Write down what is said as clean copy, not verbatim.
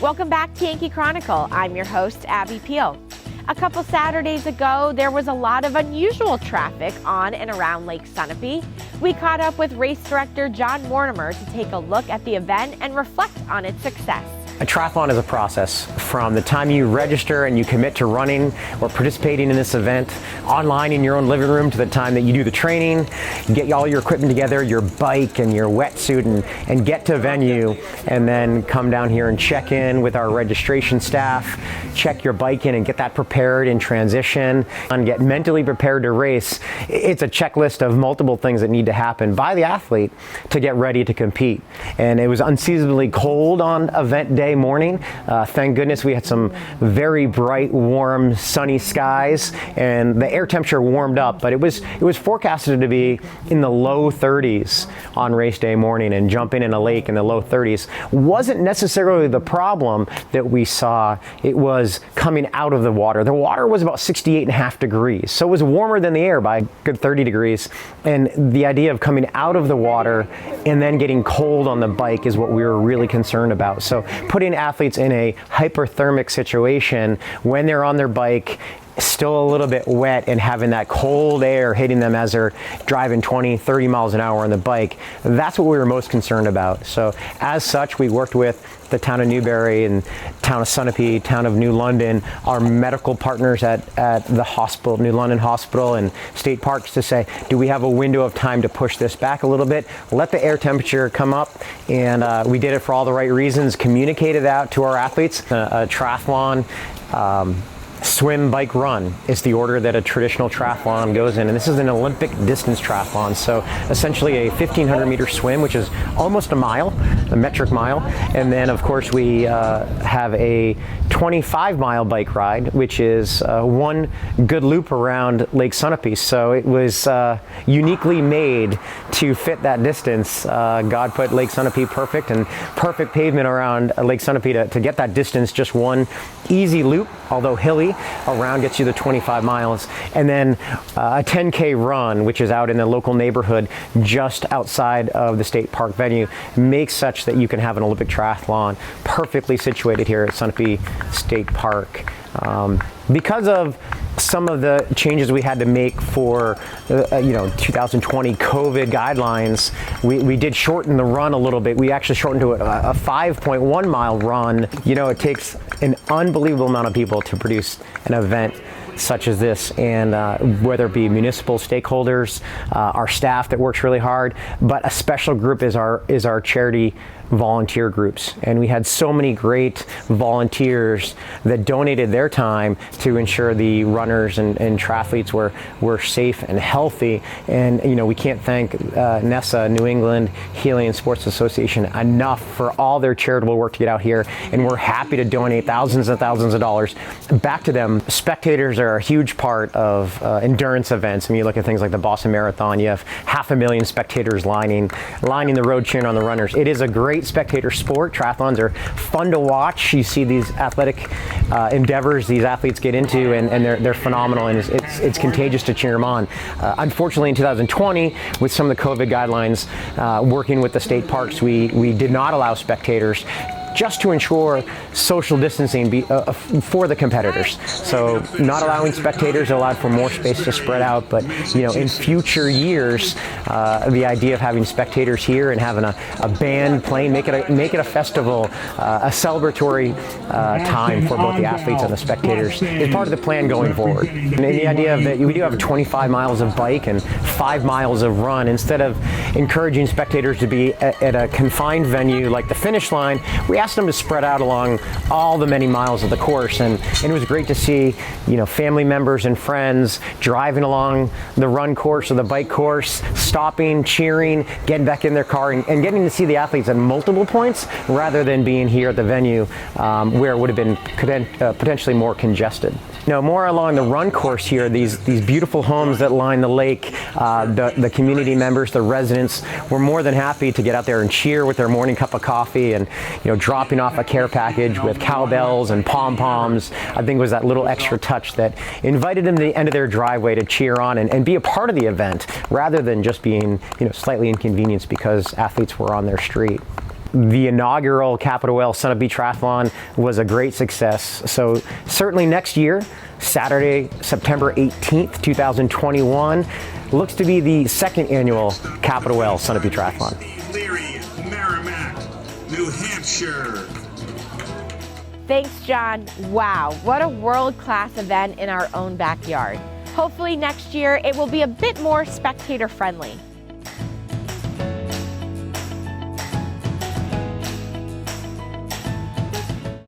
Welcome back to Yankee Chronicle. I'm your host, Abby Peel. A couple Saturdays ago, there was a lot of unusual traffic on and around Lake Sunapee. We caught up with race director John Mortimer to take a look at the event and reflect on its success. A triathlon is a process from the time you register and you commit to running or participating in this event online in your own living room to the time that you do the training, get all your equipment together, your bike and your wetsuit, and get to a venue, and then come down here and check in with our registration staff, check your bike in and get that prepared in transition, and get mentally prepared to race. It's a checklist of multiple things that need to happen by the athlete to get ready to compete. And it was unseasonably cold on event day morning. Thank goodness we had some very bright, warm, sunny skies, and the air temperature warmed up, but it was forecasted to be in the low 30s on race day morning, and jumping in a lake in the low 30s wasn't necessarily the problem that we saw. It was coming out of the water. The water was about 68.5 degrees, so it was warmer than the air by a good 30 degrees, and the idea of coming out of the water and then getting cold on the bike is what we were really concerned about. So putting athletes in a hyperthermic situation when they're on their bike, still a little bit wet, and having that cold air hitting them as they're driving 20, 30 miles an hour on the bike, that's what we were most concerned about. So as such, we worked with the town of Newbury and town of Sunapee, town of New London, our medical partners at the hospital, New London Hospital and state parks, to say, do we have a window of time to push this back a little bit, let the air temperature come up? And we did it for all the right reasons, communicated out to our athletes. A triathlon, swim, bike, run is the order that a traditional triathlon goes in, and this is an Olympic distance triathlon, so essentially a 1,500 meter swim, which is almost a mile, a metric mile, and then of course we have a 25-mile bike ride, which is one good loop around Lake Sunapee. So it was uniquely made to fit that distance. God put Lake Sunapee perfect, and perfect pavement around Lake Sunapee to get that distance. Just one easy loop, although hilly, around gets you the 25 miles, and then a 10K run, which is out in the local neighborhood just outside of the state park venue, makes such that you can have an Olympic triathlon perfectly situated here at Sunapee State Park. Because of some of the changes we had to make for 2020 COVID guidelines, we did shorten the run a little bit. We actually shortened to a 5.1 mile run. You know, it takes an unbelievable amount of people to produce an event such as this, and whether it be municipal stakeholders, our staff that works really hard, but a special group is our charity volunteer groups. And we had so many great volunteers that donated their time to ensure the runners and triathletes were safe and healthy. And we can't thank NESA, New England Healing and Sports Association, enough for all their charitable work to get out here, and we're happy to donate thousands and thousands of dollars back to them. Spectators are a huge part of endurance events. I mean, you look at things like the Boston Marathon, you have 500,000 spectators lining the road cheering on the runners. It is a great spectator sport. Triathlons are fun to watch. You see these athletic endeavors these athletes get into, and they're phenomenal, and it's contagious to cheer them on. Unfortunately, in 2020, with some of the COVID guidelines, working with the state parks, we did not allow spectators, just to ensure social distancing for the competitors. So not allowing spectators allowed for more space to spread out, but in future years, the idea of having spectators here and having a band playing, make it a festival, a celebratory time for both the athletes and the spectators is part of the plan going forward. And the idea of that we do have 25 miles of bike and 5 miles of run. Instead of encouraging spectators to be at a confined venue like the finish line, we asked them to spread out along all the many miles of the course, and it was great to see family members and friends driving along the run course or the bike course, stopping, cheering, getting back in their car, and getting to see the athletes at multiple points rather than being here at the venue where it would have been potentially more congested. More along the run course here, these beautiful homes that line the lake, the community members, the residents were more than happy to get out there and cheer with their morning cup of coffee, and dropping off a care package with cowbells and pom-poms. I think was that little extra touch that invited them to the end of their driveway to cheer on and be a part of the event, rather than just being slightly inconvenienced because athletes were on their street. The inaugural Capital Well Sunapee Triathlon was a great success. So certainly next year, Saturday, September 18th, 2021, looks to be the second annual Capital Well Sunapee Triathlon. Leary, Merrimack, New Hampshire. Thanks, John. Wow, what a world-class event in our own backyard. Hopefully next year it will be a bit more spectator friendly.